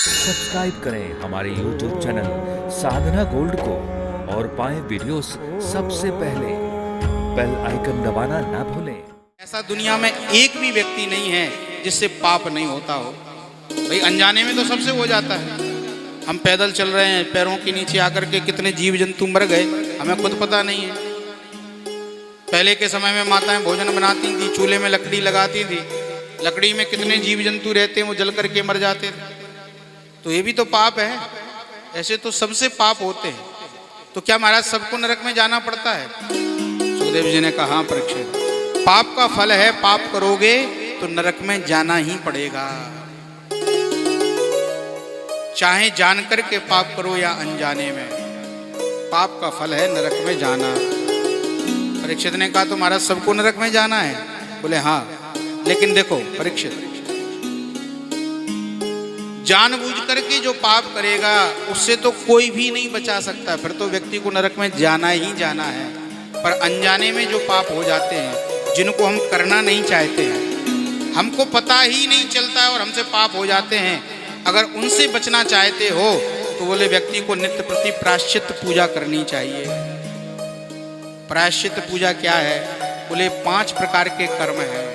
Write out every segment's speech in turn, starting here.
Subscribe करें हमारे YouTube channel साधना gold को और पाएं वीडियोस सबसे पहले। बेल आइकन दबाना ना भूलें। ऐसा दुनिया में एक भी व्यक्ति नहीं है जिससे पाप नहीं होता हो। भाई अनजाने में तो सबसे हो जाता है। हम पैदल चल रहे हैं, पैरों के नीचे आकर के कितने जीव जंतु मर गए, हमें खुद पता नहीं है। पहले के समय में माताएं भोजन बनाती थी, चूल्हे में लकड़ी लगाती थी, लकड़ी में कितने जीव जंतु रहते हैं, वो जल करके मर जाते थे। तो ये भी तो पाप है। ऐसे तो सबसे पाप होते हैं। तो क्या महाराज सबको नरक में जाना पड़ता है? सुखदेव जी ने कहा, हाँ परीक्षित, पाप का फल है, पाप करोगे तो नरक में जाना ही पड़ेगा। चाहे जानकर के पाप करो या अनजाने में, पाप का फल है नरक में जाना। परीक्षित ने कहा, तो महाराज सबको नरक में जाना है? बोले हाँ, लेकिन देखो परीक्षित, जानबूझ करके जो पाप करेगा उससे तो कोई भी नहीं बचा सकता, फिर तो व्यक्ति को नरक में जाना ही जाना है। पर अनजाने में जो पाप हो जाते हैं, जिनको हम करना नहीं चाहते हैं, हमको पता ही नहीं चलता है और हमसे पाप हो जाते हैं, अगर उनसे बचना चाहते हो तो बोले व्यक्ति को नित्य प्रति प्रायश्चित पूजा करनी चाहिए। प्रायश्चित पूजा क्या है? बोले 5 प्रकार के कर्म हैं।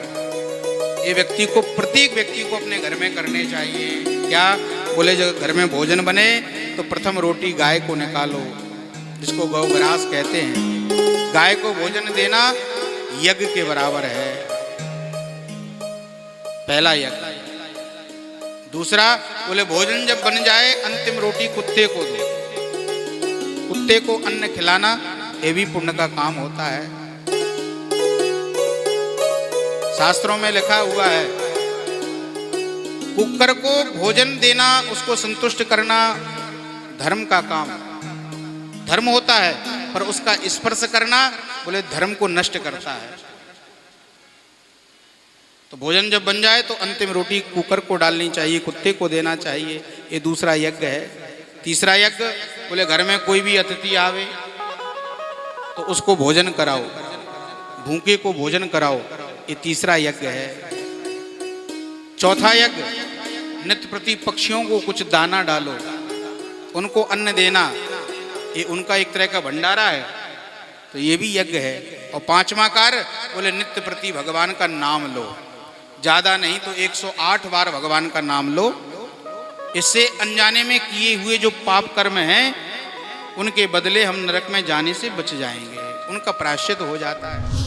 ये व्यक्ति को, प्रत्येक व्यक्ति को अपने घर में करने चाहिए। क्या? बोले जब घर में भोजन बने तो प्रथम रोटी गाय को निकालो, जिसको गौग्रास कहते हैं। गाय को भोजन देना यज्ञ के बराबर है, पहला यज्ञ। दूसरा, बोले भोजन जब बन जाए अंतिम रोटी कुत्ते को दो। कुत्ते को अन्न खिलाना ये भी पुण्य का काम होता है। शास्त्रों में लिखा हुआ है, कुकर को भोजन देना, उसको संतुष्ट करना धर्म का काम, धर्म होता है, पर उसका स्पर्श करना बोले धर्म को नष्ट करता है। तो भोजन जब बन जाए तो अंतिम रोटी कुकर को डालनी चाहिए, कुत्ते को देना चाहिए। ये दूसरा यज्ञ है। तीसरा यज्ञ, बोले घर में कोई भी अतिथि आवे तो उसको भोजन कराओ, भूखे को भोजन कराओ, ये तीसरा यज्ञ है। चौथा यज्ञ, नित्य प्रति पक्षियों को कुछ दाना डालो, उनको अन्न देना, ये उनका एक तरह का भंडारा है, तो ये भी यज्ञ है। और 5वां कार्य, बोले नित्य प्रति भगवान का नाम लो, ज्यादा नहीं तो 108 बार भगवान का नाम लो। इससे अनजाने में किए हुए जो पाप कर्म हैं उनके बदले हम नरक में जाने से बच जाएंगे, उनका प्रायश्चित हो जाता है।